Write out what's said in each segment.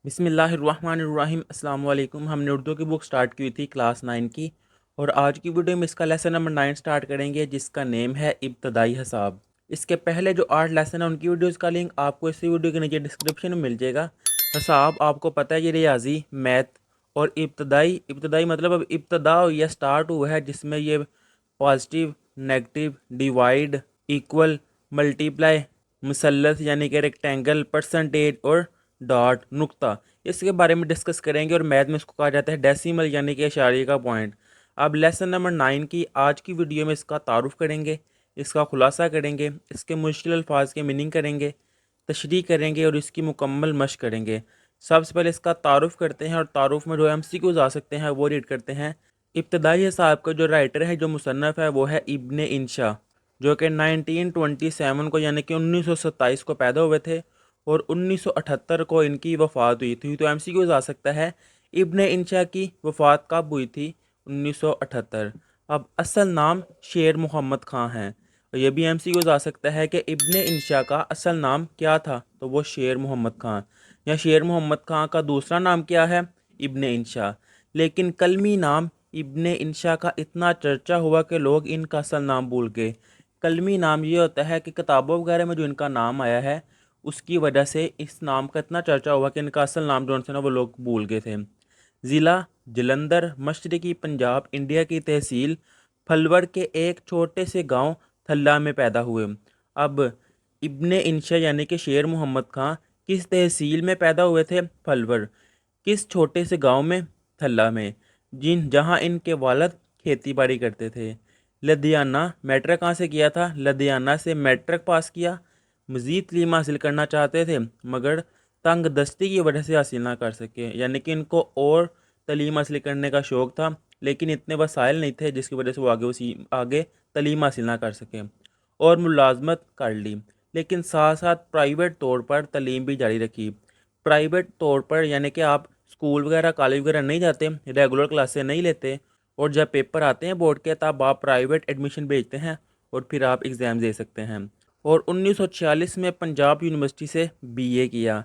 بسم اللہ الرحمن الرحیم۔ السلام علیکم۔ ہم نے اردو کی بک سٹارٹ کی تھی کلاس 9 کی، اور آج کی ویڈیو میں اس کا لیسن نمبر 9 سٹارٹ کریں گے، جس کا نیم ہے ابتدائی حساب۔ اس کے پہلے جو 8 لیسن ہیں ان کی ویڈیوز کا لنک آپ کو اسی ویڈیو کے نیچے ڈسکرپشن میں مل جائے گا۔ حساب آپ کو پتہ ہے یہ ریاضی، میتھ اور ابتدائی مطلب اب ابتدا یا سٹارٹ ہوا ہے، جس میں یہ positive, negative, divide, equal, multiply, مثلث یعنی کہ ریکٹینگل، پرسنٹیج اور ڈاٹ، نقطہ، اس کے بارے میں ڈسکس کریں گے۔ اور میتھ میں اس کو کہا جاتا ہے ڈیسیمل یعنی کہ اشاریہ کا پوائنٹ۔ اب لیسن نمبر 9 کی آج کی ویڈیو میں اس کا تعارف کریں گے، اس کا خلاصہ کریں گے، اس کے مشکل الفاظ کے میننگ کریں گے، تشریح کریں گے اور اس کی مکمل مشق کریں گے۔ سب سے پہلے اس کا تعارف کرتے ہیں، اور تعارف میں جو MCQs آ سکتے ہیں وہ ریڈ کرتے ہیں۔ ابتدائی حساب کا جو رائٹر ہے، جو مصنف ہے، وہ ہے ابن انشا، جو کہ 1927 کو یعنی کہ 1927 کو پیدا ہوئے تھے، اور 1978 کو ان کی وفات ہوئی تھی۔ تو MCQs آ سکتا ہے ابن انشا کی وفات کب ہوئی تھی؟ 1978۔ اب اصل نام شیر محمد خان ہے، اور یہ بھی MCQs آ سکتا ہے کہ ابن انشا کا اصل نام کیا تھا؟ تو وہ شیر محمد خان، یا شیر محمد خان کا دوسرا نام کیا ہے؟ ابن انشا۔ لیکن کلمی نام ابن انشا کا اتنا چرچا ہوا کہ لوگ ان کا اصل نام بھول گئے۔ کلمی نام یہ ہوتا ہے کہ کتابوں وغیرہ میں جو ان کا نام آیا ہے، اس کی وجہ سے اس نام کا اتنا چرچا ہوا کہ ان کا اصل نام جو نا وہ لوگ بھول گئے تھے۔ ضلع جلندھر، مشرقی پنجاب، انڈیا کی تحصیل پھلوڑ کے ایک چھوٹے سے گاؤں تھلہ میں پیدا ہوئے۔ اب ابن انشا یعنی کہ شیر محمد خان کس تحصیل میں پیدا ہوئے تھے؟ پھلوڑ۔ کس چھوٹے سے گاؤں میں؟ تھلہ میں، جہاں ان کے والد کھیتی باڑی کرتے تھے۔ لدھیانہ، میٹرک کہاں سے کیا تھا؟ لدھیانہ سے میٹرک پاس کیا۔ مزید تعلیم حاصل کرنا چاہتے تھے، مگر تنگ دستی کی وجہ سے حاصل نہ کر سکے، یعنی کہ ان کو اور تعلیم حاصل کرنے کا شوق تھا، لیکن اتنے وسائل نہیں تھے جس کی وجہ سے وہ آگے تعلیم حاصل نہ کر سکے، اور ملازمت کر لی، لیکن ساتھ ساتھ پرائیویٹ طور پر تعلیم بھی جاری رکھی۔ پرائیویٹ طور پر یعنی کہ آپ اسکول وغیرہ، کالج وغیرہ نہیں جاتے، ریگولر کلاسیں نہیں لیتے، اور جب پیپر آتے ہیں بورڈ کے تب آپ پرائیویٹ ایڈمیشن بھیجتے ہیں، اور پھر آپ ایگزام دے سکتے ہیں۔ اور 1946 میں پنجاب یونیورسٹی سے BA کیا۔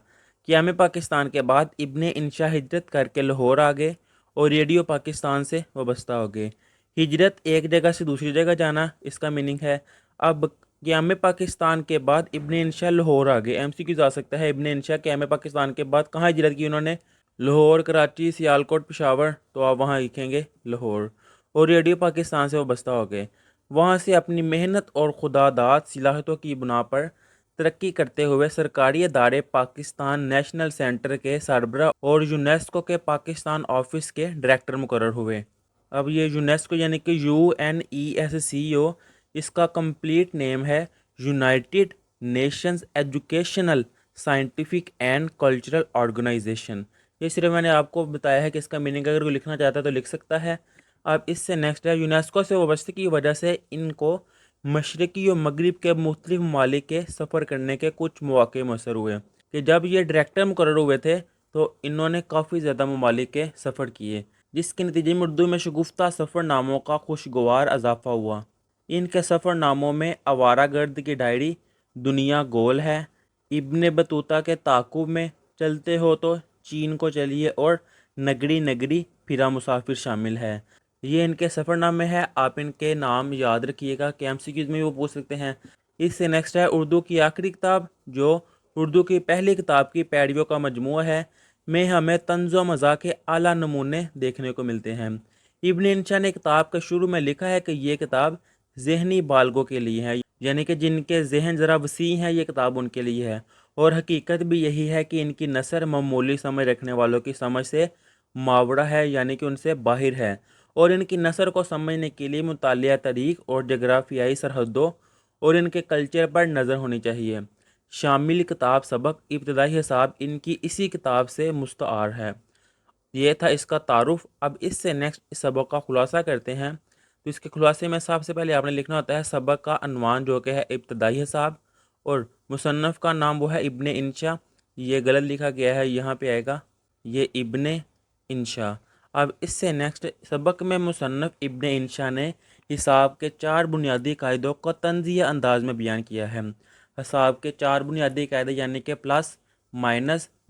قیام پاکستان کے بعد ابن انشا ہجرت کر کے لاہور آ گئے، اور ریڈیو پاکستان سے وابستہ ہو گئے۔ ہجرت ایک جگہ سے دوسری جگہ جانا، اس کا میننگ ہے۔ اب قیام پاکستان کے بعد ابن انشا لاہور آ گئے۔ MCQs آ سکتا ہے ابن انشا قیام پاکستان کے بعد کہاں ہجرت کی انہوں نے؟ لاہور، کراچی، سیالکوٹ، پشاور، تو آپ وہاں لکھیں گے لاہور، اور ریڈیو پاکستان سے وابستہ ہو گئے۔ وہاں سے اپنی محنت اور خداداد صلاحیتوں کی بنا پر ترقی کرتے ہوئے سرکاری ادارے پاکستان نیشنل سینٹر کے سربراہ اور یونیسکو کے پاکستان آفس کے ڈائریکٹر مقرر ہوئے۔ اب یہ یونیسکو یعنی کہ UNESCO، اس کا کمپلیٹ نیم ہے United Nations Educational, Scientific and Cultural Organization. یہ صرف میں نے آپ کو بتایا ہے کہ اس کا میننگ اگر کوئی لکھنا چاہتا ہے تو لکھ سکتا ہے۔ اب اس سے نیکسٹ ہے، یونیسکو سے وابستگی کی وجہ سے ان کو مشرقی و مغرب کے مختلف ممالک کے سفر کرنے کے کچھ مواقع میسر ہوئے، کہ جب یہ ڈائریکٹر مقرر ہوئے تھے تو انہوں نے کافی زیادہ ممالک کے سفر کیے، جس کے نتیجے میں اردو میں شگفتہ سفر ناموں کا خوشگوار اضافہ ہوا۔ ان کے سفر ناموں میں آوارہ گرد کی ڈائری، دنیا گول ہے، ابن بطوطہ کے تعاقب میں، چلتے ہو تو چین کو چلیے، اور نگری نگری پھرا مسافر شامل ہے۔ یہ ان کے سفر نامے ہے۔ آپ ان کے نام یاد رکھیے گا کہ MCQs میں وہ پوچھ سکتے ہیں۔ اس سے نیکسٹ ہے اردو کی آخری کتاب، جو اردو کی پہلی کتاب کی پیرویوں کا مجموعہ ہے، میں ہمیں طنز و مزاح کے اعلیٰ نمونے دیکھنے کو ملتے ہیں۔ ابن انشا نے کتاب کے شروع میں لکھا ہے کہ یہ کتاب ذہنی بالغوں کے لیے ہے، یعنی کہ جن کے ذہن ذرا وسیع ہیں، یہ کتاب ان کے لیے ہے، اور حقیقت بھی یہی ہے کہ ان کی نثر معمولی سمجھ رکھنے والوں کی سمجھ سے ماورا ہے، یعنی کہ ان سے باہر ہے، اور ان کی نثر کو سمجھنے کے لیے مطالعہ تاریخ اور جغرافیائی سرحدوں اور ان کے کلچر پر نظر ہونی چاہیے۔ شامل کتاب سبق ابتدائی حساب ان کی اسی کتاب سے مستعار ہے۔ یہ تھا اس کا تعارف۔ اب اس سے نیکسٹ سبق کا خلاصہ کرتے ہیں۔ تو اس کے خلاصے میں سب سے پہلے آپ نے لکھنا ہوتا ہے سبق کا عنوان، جو کہ ہے ابتدائی حساب، اور مصنف کا نام وہ ہے ابن انشا۔ یہ غلط لکھا گیا ہے، یہاں پہ آئے گا یہ ابن انشا۔ اب اس سے نیکسٹ سبق میں مصنف ابن انشا نے حساب کے 4 بنیادی قاعدوں کو طنزیہ انداز میں بیان کیا ہے۔ حساب کے 4 بنیادی قاعدے یعنی کہ پلس، مائنس،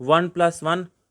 1+1,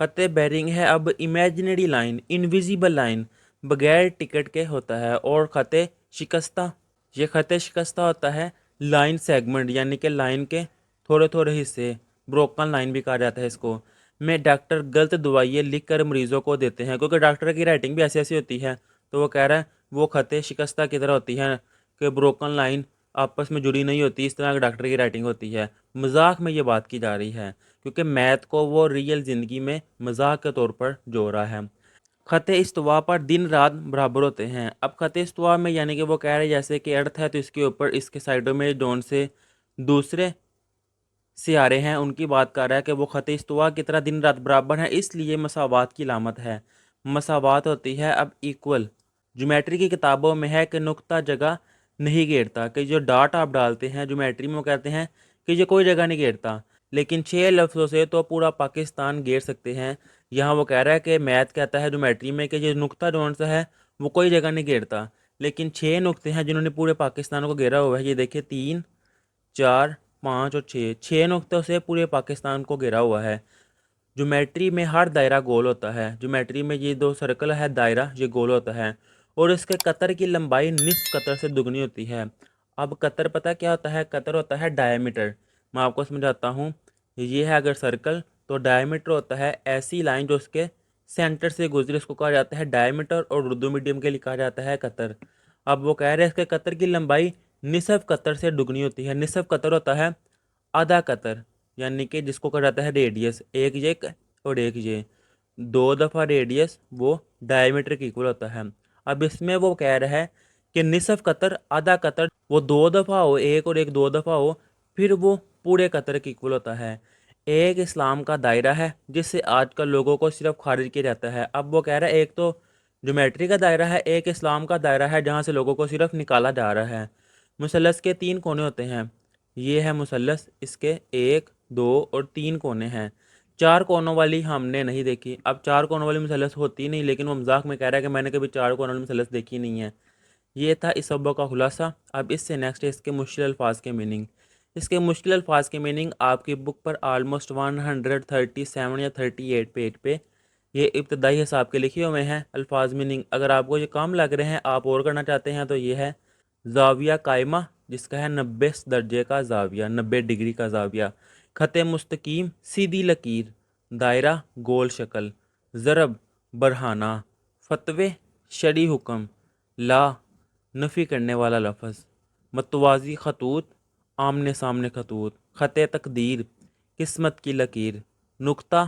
خط بیرنگ ہے اب امیجنری لائن، انویزیبل لائن، بغیر ٹکٹ کے ہوتا ہے۔ اور خط شکستہ، یہ خط شکستہ ہوتا ہے لائن سیگمنٹ یعنی کہ لائن کے تھوڑے تھوڑے حصے، بروکن لائن بھی کہا جاتا ہے اس کو، میں ڈاکٹر غلط دوائیں لکھ کر مریضوں کو دیتے ہیں، کیونکہ ڈاکٹر کی رائٹنگ بھی ایسی ایسی ہوتی ہے، تو وہ کہہ رہا ہے وہ خط شکستہ کی طرح ہوتی ہے کہ بروکن لائن آپس میں جڑی نہیں ہوتی، اس طرح کے ڈاکٹر کی رائٹنگ ہوتی ہے۔ مذاق میں یہ بات کی جا رہی ہے کیونکہ میتھ کو وہ ریئل زندگی میں مذاق کے طور پر جو رہا ہے۔ خط استوا پر دن رات برابر ہوتے ہیں۔ اب خط استوا میں یعنی کہ وہ کہہ رہے ہیں جیسے کہ ارتھ ہے تو اس کے اوپر اس کے سائڈوں میں ڈون سے دوسرے سیارے ہیں، ان کی بات کر رہا ہے کہ وہ خط استوا کی طرح دن رات برابر ہیں، اس لیے مساوات کی علامت ہے۔ مساوات ہوتی ہے اب ایکول، جیومیٹری کی کتابوں میں ہے کہ نقطہ جگہ نہیں گھیرتا، کہ جو ڈاٹ آپ ڈالتے ہیں جیومیٹری میں وہ کہتے ہیں کہ یہ کوئی جگہ نہیں گھیرتا، لیکن 6 لفظوں سے تو پورا پاکستان گھیر سکتے ہیں۔ یہاں وہ کہہ رہا ہے کہ میتھ کہتا ہے جیومیٹری میں کہ یہ نقطہ جون سا ہے وہ کوئی جگہ نہیں گھیرتا، لیکن 6 نقطے ہیں جنہوں نے پورے پاکستان کو گھیرا ہوا ہے، یہ دیکھیں 3، 4، 5 اور 6 نقطوں سے پورے پاکستان کو گھیرا ہوا ہے۔ جیومیٹری میں ہر دائرہ گول ہوتا ہے، جیومیٹری میں یہ 2 سرکل ہے، دائرہ یہ گول ہوتا ہے، اور اس کے قطر کی لمبائی نصف قطر سے دگنی ہوتی ہے۔ اب قطر پتہ کیا ہوتا ہے؟ قطر ہوتا ہے ڈائیمیٹر، میں آپ کو سمجھاتا ہوں۔ یہ ہے اگر سرکل تو ڈائیمیٹر ہوتا ہے ایسی لائن جو اس کے سینٹر سے گزرے، اس کو کہا جاتا ہے ڈائیمیٹر، اور اردو میڈیم کے لیے کہا جاتا ہے قطر۔ اب وہ کہہ رہے ہیں اس کے قطر کی لمبائی نصف قطر سے دگنی ہوتی ہے۔ نصف قطر ہوتا ہے آدھا قطر، یعنی کہ جس کو کہا جاتا ہے ریڈیس، ایک یہ اور ایک یہ، 2 دفعہ ریڈیس وہ ڈائیمیٹر کی ایکول ہوتا ہے۔ اب اس میں وہ کہہ رہا ہے کہ نصف قطر آدھا قطر وہ 2 دفعہ ہو، ایک اور ایک 2 دفعہ ہو، پھر وہ پورے قطر کی ایکول ہوتا ہے۔ ایک اسلام کا دائرہ ہے جس سے آج کل لوگوں کو صرف خارج کیا جاتا ہے۔ اب وہ کہہ رہا ہے ایک تو جیومیٹری کا دائرہ ہے، ایک اسلام کا دائرہ ہے جہاں سے لوگوں کو صرف نکالا جا رہا ہے۔ مثلث کے 3 کونے ہوتے ہیں، یہ ہے مثلث، اس کے 1، 2 اور 3 کونے ہیں۔ 4 کونوں والی ہم نے نہیں دیکھی۔ اب 4 کونوں والی مثلث ہوتی نہیں، لیکن وہ مذاق میں کہہ رہا ہے کہ میں نے کبھی 4 کونوں والی مثلث دیکھی نہیں ہے۔ یہ تھا اس سبق کا خلاصہ۔ اب اس سے نیکسٹ ہے اس کے مشکل الفاظ کے میننگ۔ اس کے مشکل الفاظ کے میننگ آپ کی بک پر آلموسٹ 137 یا 38 پیج پہ یہ ابتدائی حساب کے لکھے ہوئے ہیں الفاظ میننگ۔ اگر آپ کو یہ کام لگ رہے ہیں، آپ اور کرنا چاہتے ہیں، تو یہ ہے زاویہ قائمہ، جس کا ہے 90 درجے کا زاویہ، 90 ڈگری کا زاویہ۔ خط مستقیم، سیدھی لکیر، دائرہ، گول شکل، ضرب، برہانہ، فتوے، شرعی حکم، لا، نفی کرنے والا لفظ، متوازی خطوط، آمنے سامنے خطوط، خط تقدیر، قسمت کی لکیر، نقطہ،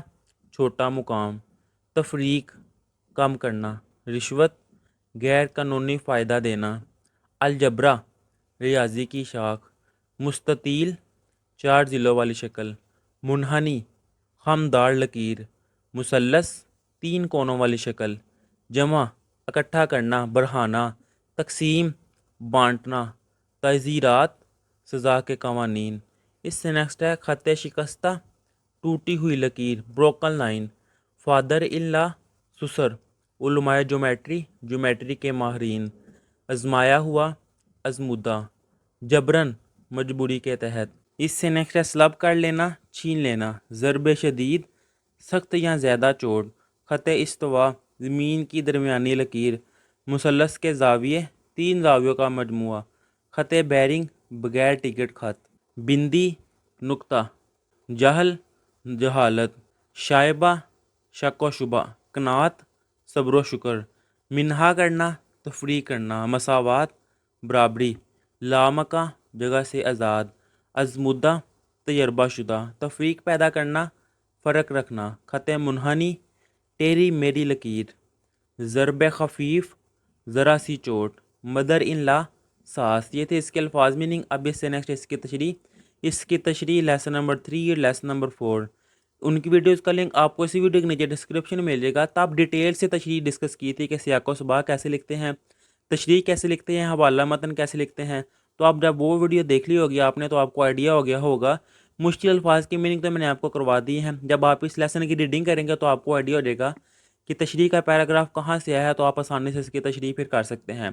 چھوٹا مقام، تفریق، کم کرنا، رشوت، غیر قانونی فائدہ دینا، الجبرا، ریاضی کی شاخ، مستطیل، 4 ضلعوں والی شکل، منحنی، خمدار لکیر، مثلث، 3 کونوں والی شکل، جمع، اکٹھا کرنا، برہانہ، تقسیم، بانٹنا، تعزیرات، سزا کے قوانین۔ اس سے نیکسٹ ہے خط شکستہ، ٹوٹی ہوئی لکیر، بروکن لائن، فادر ان لا، سسر، علماء جیومیٹری، جیومیٹری کے ماہرین، آزمایا ہوا، آزمودہ، جبرن، مجبوری کے تحت۔ اس سے نیکسٹ ہے سلب کر لینا، چھین لینا، ضرب شدید، سخت یا زیادہ چوٹ، خط استوا، زمین کی درمیانی لکیر، مثلث کے زاویے، 3 زاویوں کا مجموعہ، خط بیرنگ، بغیر ٹکٹ خط، بندی، نقطہ، جہل، جہالت، شائبہ، شک و شبہ، قناعت، صبر و شکر، منہا کرنا، تفریق کرنا، مساوات، برابری، لامکہ، جگہ سے آزاد، ازمودہ، تجربہ شدہ، تفریق پیدا کرنا، فرق رکھنا، خط منحنی، ٹیری میری لکیر، ضرب خفیف، ذرا سی چوٹ، مدر ان لا، ساس۔ یہ تھے اس کے الفاظ میننگ۔ اب اس سے نیکسٹ اس کی تشریح۔ اس کی تشریح لیسن نمبر 3 اور لیسن نمبر 4، ان کی ویڈیوز کا لنک آپ کو اسی ویڈیو کے نیچے ڈسکرپشن میں مل جائے گا۔ تب ڈیٹیل سے تشریح ڈسکس کی تھی کہ سیاق و سباق کیسے لکھتے ہیں، تشریح کیسے لکھتے ہیں، حوالہ متن کیسے لکھتے ہیں۔ تو آپ جب وہ ویڈیو دیکھ لی ہوگی آپ نے تو آپ کو آئیڈیا ہو گیا ہوگا۔ مشکل الفاظ کی میننگ تو میں نے آپ کو کروا دی ہیں۔ جب آپ اس لیسن کی ریڈنگ کریں گے تو آپ کو آئیڈیا ہو جائے گا کہ تشریح کا پیراگراف کہاں سے آیا ہے، تو آپ آسانی سے اس کی تشریح پھر کر سکتے ہیں۔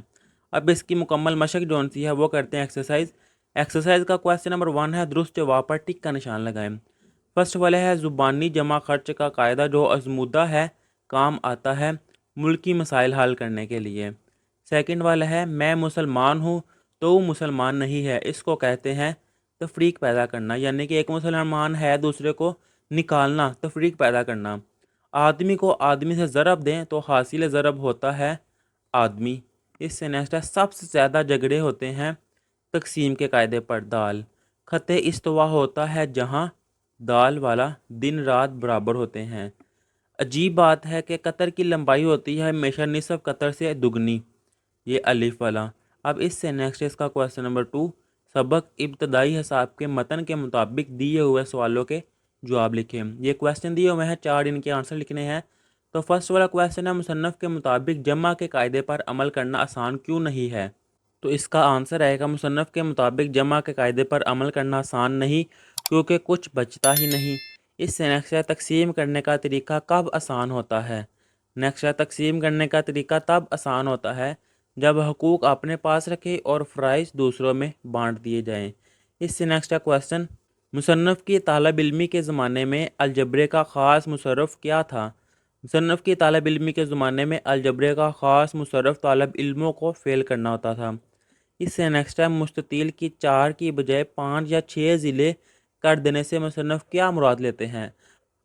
اب اس کی مکمل مشق جون سی ہے وہ کرتے ہیں ایکسرسائز۔ ایکسرسائز کا کویسچن نمبر 1 ہے، درست جواب پر ٹک کا نشان لگائیں۔ فرسٹ والا ہے زبانی جمع خرچ کا قاعدہ جو آزمودہ ہے، کام آتا ہے ملکی مسائل حل کرنے کے لیے۔ سیکنڈ والا ہے میں مسلمان ہوں تو وہ مسلمان نہیں ہے، اس کو کہتے ہیں تفریق پیدا کرنا، یعنی کہ ایک مسلمان ہے دوسرے کو نکالنا، تفریق پیدا کرنا۔ آدمی کو آدمی سے ضرب دیں تو حاصل ضرب ہوتا ہے آدمی۔ اس سے نیکسٹ ہے سب سے زیادہ جھگڑے ہوتے ہیں تقسیم کے قاعدے پر دال۔ خط استوا ہوتا ہے جہاں دال والا دن رات برابر ہوتے ہیں۔ عجیب بات ہے کہ قطر کی لمبائی ہوتی ہے ہمیشہ نصف قطر سے دگنی، یہ الف والا۔ اب اس سے نیکسٹ اس کا کویسچن نمبر 2، سبق ابتدائی حساب کے متن کے مطابق دیے ہوئے سوالوں کے جواب لکھیں۔ یہ کویسچن دیے ہوئے ہیں، 4 ان کے آنسر لکھنے ہیں۔ تو فرسٹ والا کویسچن ہے مصنف کے مطابق جمع کے قاعدے پر عمل کرنا آسان کیوں نہیں ہے؟ تو اس کا آنسر آئے گا مصنف کے مطابق جمع کے قاعدے پر عمل کرنا آسان نہیں کیونکہ کچھ بچتا ہی نہیں۔ اس سے نیکسٹ ہے تقسیم کرنے کا طریقہ کب آسان ہوتا ہے؟ نیکسٹ ہے تقسیم کرنے کا طریقہ تب آسان ہوتا ہے جب حقوق اپنے پاس رکھے اور فرائض دوسروں میں بانٹ دیے جائیں۔ اس سے نیکسٹ ہے کویسچن مصنف کی طالب علمی کے زمانے میں الجبرے کا خاص مصرف کیا تھا؟ مصنف کی طالب علمی کے زمانے میں الجبرے کا خاص مصرف طالب علموں کو فیل کرنا ہوتا تھا۔ اس سے نیکسٹ ہے مستطیل کی 4 کی بجائے 5 یا 6 ضلع کر دینے سے مصنف کیا مراد لیتے ہیں؟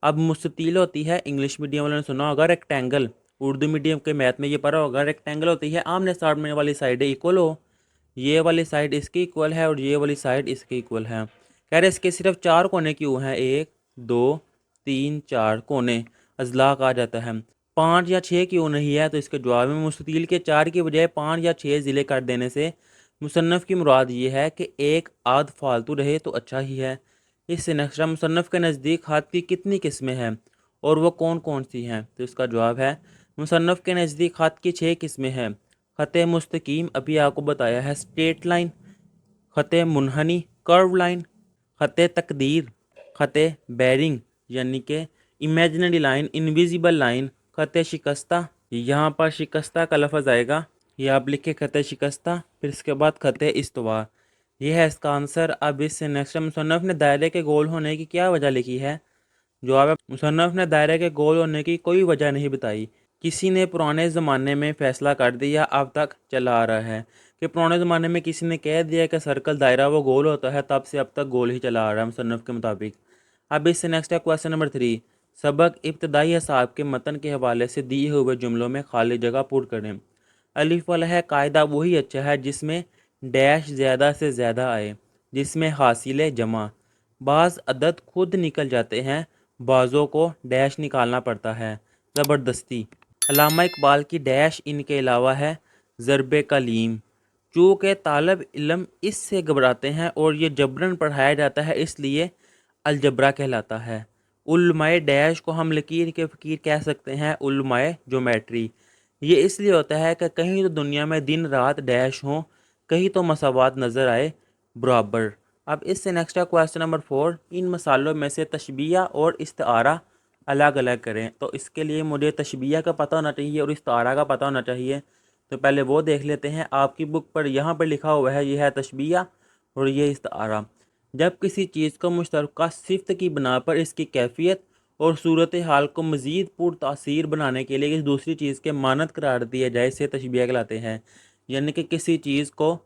اب مستطیل ہوتی ہے، انگلش میڈیم والوں نے سنا ہوگا ریکٹینگل، اردو میڈیم کے میتھ میں یہ پڑھا ہوگا، ریکٹینگل ہوتی ہے آمنے سامنے والی سائڈ ایکول ہو، یہ والی سائڈ اس کی ایکول ہے اور یہ والی سائڈ اس کی ایکول ہے۔ کہہ رہے اس کے صرف 4 کونے کیوں ہیں؟ 1 2 3 4 کونے اضلاع کہا جاتا ہے۔ 5 یا 6 کیوں نہیں ہے؟ تو اس کے جواب میں مستطیل کے 4 کی بجائے 5 یا 6 ضلع کر دینے سے مصنف کی مراد یہ ہے کہ ایک آدھ فالتو رہے تو اچھا ہی ہے۔ اس سے نیکسٹ مصنف کے نزدیک خط کی کتنی قسمیں ہیں اور وہ کون کون سی ہیں؟ تو اس کا جواب ہے مصنف کے نزدیک خط کی 6 قسمیں ہیں۔ خط مستقیم ابھی آپ کو بتایا ہے اسٹریٹ لائن، خط منحنی کرو لائن، خط تقدیر، خط بیرنگ یعنی کہ امیجنری لائن انویزیبل لائن، خط شکستہ، یہاں پر شکستہ کا لفظ آئے گا، یہ آپ لکھے خط شکستہ، پھر اس کے بعد خط استوا، یہ ہے اس کا آنسر۔ اب اس سے نیکسٹ مصنف نے دائرے کے گول ہونے کی کیا وجہ لکھی ہے؟ جواب ہے مصنف نے دائرے کے گول ہونے کی کوئی وجہ نہیں بتائی، کسی نے پرانے زمانے میں فیصلہ کر دیا اب تک چلا آ رہا ہے کہ پرانے زمانے میں کسی نے کہہ دیا کہ سرکل دائرہ وہ گول ہوتا ہے، تب سے اب تک گول ہی چلا آ رہا ہے مصنف کے مطابق۔ اب اس سے نیکسٹ ہے کویسچن نمبر 3، سبق ابتدائی حساب کے متن کے حوالے سے دیے ہوئے جملوں میں خالی جگہ پر کریں۔ الف والا ہے قاعدہ وہی اچھا ہے جس میں ڈیش زیادہ سے زیادہ آئے، جس میں حاصل جمع، بعض عدد خود نکل جاتے ہیں، بعضوں کو ڈیش نکالنا پڑتا ہے، زبردستی۔ علامہ اقبال کی ڈیش ان کے علاوہ ہے ضرب کلیم، چونکہ طالب علم اس سے گھبراتے ہیں اور یہ جبراً پڑھایا جاتا ہے اس لیے الجبرا کہلاتا ہے۔ علماء ڈیش کو ہم لکیر کے فقیر کہہ سکتے ہیں، علماء جیومیٹری۔ یہ اس لیے ہوتا ہے کہ کہیں تو دنیا میں دن رات ڈیش ہوں، کہیں تو مساوات نظر آئے برابر۔ اب اس سے نیکسٹ ہے کویسچن نمبر 4، ان مثالوں میں سے تشبیہ اور استعارہ الگ الگ کریں۔ تو اس کے لیے مجھے تشبیہ کا پتہ ہونا چاہیے اور استعارہ کا پتہ ہونا چاہیے، تو پہلے وہ دیکھ لیتے ہیں۔ آپ کی بک پر یہاں پر لکھا ہوا ہے، یہ ہے تشبیہ اور یہ استعارہ۔ جب کسی چیز کو مشترکہ صفت کی بنا پر اس کی کیفیت اور صورتحال کو مزید پر تاثیر بنانے کے لیے کسی دوسری چیز کے مانند قرار دیا جائے، اسے تشبیہ کہلاتے ہیں۔ یعنی کہ کسی چیز کو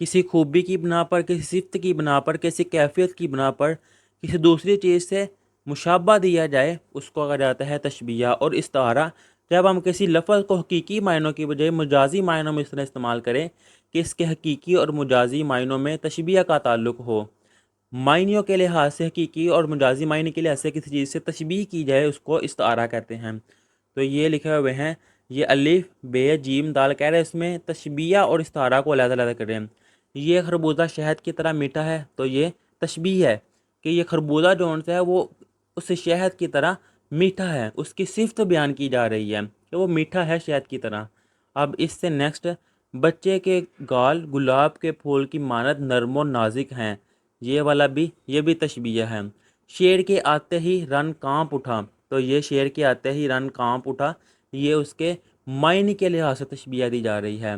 کسی خوبی کی بنا پر، کسی صفت کی بنا پر، کسی کیفیت کی بنا پر کسی دوسری چیز سے مشابہ دیا جائے، اس کو کہا جاتا ہے تشبیہ۔ اور استعارہ جب ہم کسی لفظ کو حقیقی معنوں کی بجائے مجازی معنوں میں اس طرح استعمال کریں کہ اس کے حقیقی اور مجازی معنوں میں تشبیہ کا تعلق ہو، معنیوں کے لحاظ سے حقیقی اور مجازی معنی کے لحاظ سے کسی چیز سے تشبیہ کی جائے، اس کو استعارہ کہتے ہیں۔ تو یہ لکھے ہوئے ہیں، یہ الف بے جیم دال کہہ رہے ہیں اس میں تشبیہ اور استعارہ کو علیحدہ علیحدہ کریں۔ یہ خربوزہ شہد کی طرح میٹھا ہے، تو یہ تشبیہ ہے کہ یہ خربوزہ جو ہے وہ اس شہد کی طرح میٹھا ہے، اس کی صفت بیان کی جا رہی ہے کہ وہ میٹھا ہے شہد کی طرح۔ اب اس سے نیکسٹ، بچے کے گال گلاب کے پھول کی مانند نرم و نازک ہیں، یہ بھی تشبیہ ہے۔ شیر کے آتے ہی رن کانپ اٹھا، تو یہ شیر کے آتے ہی رن کانپ اٹھا، یہ اس کے معنی کے لحاظ سے تشبیہ دی جا رہی ہے۔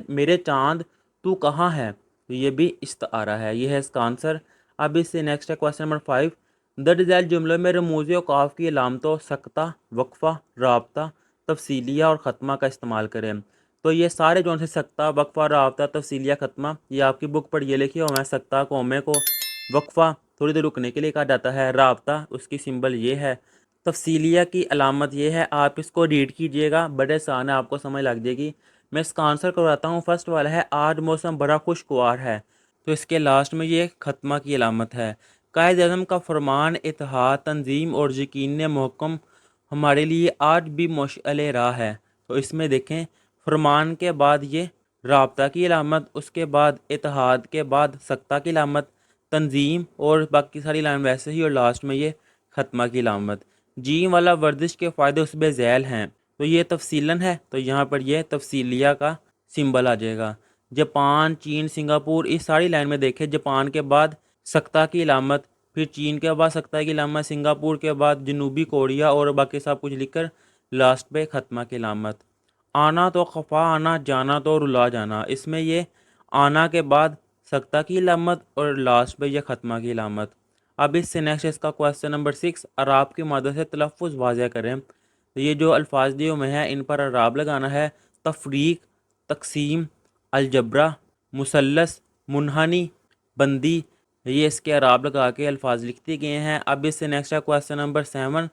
میرے چاند تو کہاں ہے، تو یہ بھی استعارہ ہے، یہ ہے اس کا آنسر۔ اب اس سے نیکسٹ ہے کویسچن نمبر 5، درج ذیل جملوں میں رموز اوقاف کی علامتوں سکتہ، وقفہ، رابطہ، تفصیلیہ اور ختمہ کا استعمال کریں۔ تو یہ سارے جو سے سکتہ، وقفہ، رابطہ، تفصیلیہ، ختمہ، یہ آپ کی بک پر یہ لکھے ہوئے ہیں۔ سکتہ کومے کو، وقفہ تھوڑی دیر رکنے کے لیے کہا جاتا ہے، رابطہ اس کی سمبل یہ ہے، تفصیلیہ کی علامت یہ ہے۔ آپ اس کو ریڈ کیجئے گا، بڑے آسان ہے، آپ کو سمجھ لگ جائے گی۔ میں اس کا آنسر کرواتا ہوں۔ فرسٹ والا ہے آج موسم بڑا خوشگوار ہے، تو اس کے لاسٹ میں یہ ختمہ کی علامت ہے۔ قائد اعظم کا فرمان اتحاد، تنظیم اور یقین محکم ہمارے لیے آج بھی مشعل راہ ہے، تو اس میں دیکھیں فرمان کے بعد یہ رابطہ کی علامت، اس کے بعد اتحاد کے بعد سکتہ کی علامت، تنظیم اور باقی ساری علامت ویسے ہی، اور لاسٹ میں یہ ختمہ کی علامت۔ جیم والا ورزش کے فائدے اس بے ذیل ہیں، تو یہ تفصیلاً ہے، تو یہاں پر یہ تفصیلیہ کا سمبل آ جائے گا۔ جاپان، چین، سنگاپور، اس ساری لائن میں دیکھیں جاپان کے بعد سکتہ کی علامت، پھر چین کے بعد سکتہ کی علامت، سنگاپور کے بعد جنوبی کوریا اور باقی سب کچھ لکھ کر لاسٹ پہ ختمہ کی علامت۔ آنا تو خفا آنا، جانا تو رلا جانا، اس میں یہ آنا کے بعد سکتہ کی علامت اور لاسٹ پہ یہ ختمہ کی علامت۔ اب اس سے نیکسٹ اس کا کویسچن نمبر 6، اعراب کی مدد سے تلفظ واضح کریں۔ تو یہ جو الفاظ دیے ہوئے ہیں ان پر اعراب لگانا ہے۔ تفریق، تقسیم، الجبرا، مثلث، منحنی، بندی، یہ اس کے اعراب لگا کے الفاظ لکھتے گئے ہیں۔ اب اس سے نیکسٹ ہے کویسچن نمبر 7،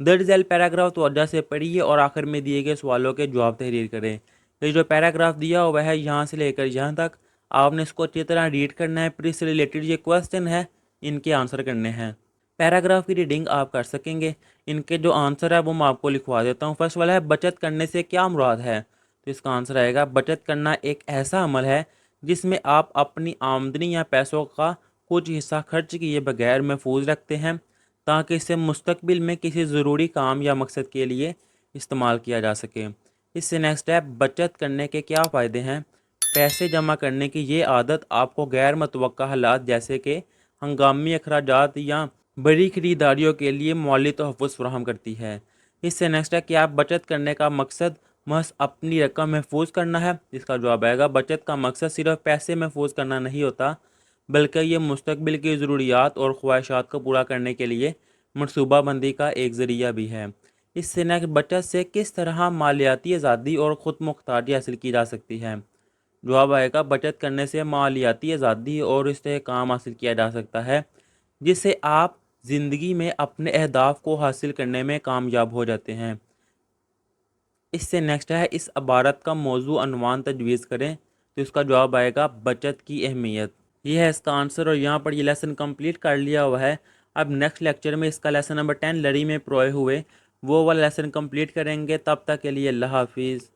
درج ذیل پیراگراف توجہ سے پڑھیے اور آخر میں دیے گئے سوالوں کے جواب تحریر کریں۔ یہ جو پیراگراف دیا ہوا ہے یہاں سے لے کر یہاں تک آپ نے اس کو اچھی طرح ریڈ کرنا ہے، پھر اس سے ریلیٹڈ یہ کویسچن ہے ان کے آنسر کرنے ہیں۔ پیراگراف کی ریڈنگ آپ کر سکیں گے، ان کے جو آنسر ہے وہ میں آپ کو لکھوا دیتا ہوں۔ فرسٹ والا ہے بچت کرنے سے کیا مراد ہے، تو اس کا آنسر آئے گا بچت کرنا ایک ایسا عمل ہے جس میں آپ اپنی آمدنی یا پیسوں کا کچھ حصہ خرچ کیے بغیر محفوظ رکھتے ہیں تاکہ اسے مستقبل میں کسی ضروری کام یا مقصد کے لیے استعمال کیا جا سکے۔ اس سے نیکسٹ ہے بچت کرنے کے کیا فائدے ہیں۔ پیسے جمع کرنے کی یہ عادت آپ کو غیر متوقع حالات جیسے کہ ہنگامی اخراجات یا بڑی خریداریوں کے لیے مالی تحفظ فراہم کرتی ہے۔ اس سے نیکسٹ ہے کہ آپ بچت کرنے کا مقصد محض اپنی رقم محفوظ کرنا ہے، اس کا جواب آئے گا بچت کا مقصد صرف پیسے محفوظ کرنا نہیں ہوتا بلکہ یہ مستقبل کی ضروریات اور خواہشات کو پورا کرنے کے لیے منصوبہ بندی کا ایک ذریعہ بھی ہے۔ اس سے نیکسٹ بچت سے کس طرح مالیاتی آزادی اور خود مختاری حاصل کی جا سکتی ہے، جواب آئے گا بچت کرنے سے مالیاتی آزادی اور استحکام حاصل کیا جا سکتا ہے جس سے آپ زندگی میں اپنے اہداف کو حاصل کرنے میں کامیاب ہو جاتے ہیں۔ اس سے نیکسٹ ہے اس عبارت کا موضوع عنوان تجویز کریں، تو اس کا جواب آئے گا بچت کی اہمیت۔ یہ ہے اس کا آنسر، اور یہاں پر یہ لیسن کمپلیٹ کر لیا ہوا ہے۔ اب نیکسٹ لیکچر میں اس کا لیسن نمبر 10 لڑی میں پروئے ہوئے وہ والا لیسن کمپلیٹ کریں گے۔ تب تک کے لیے اللہ حافظ۔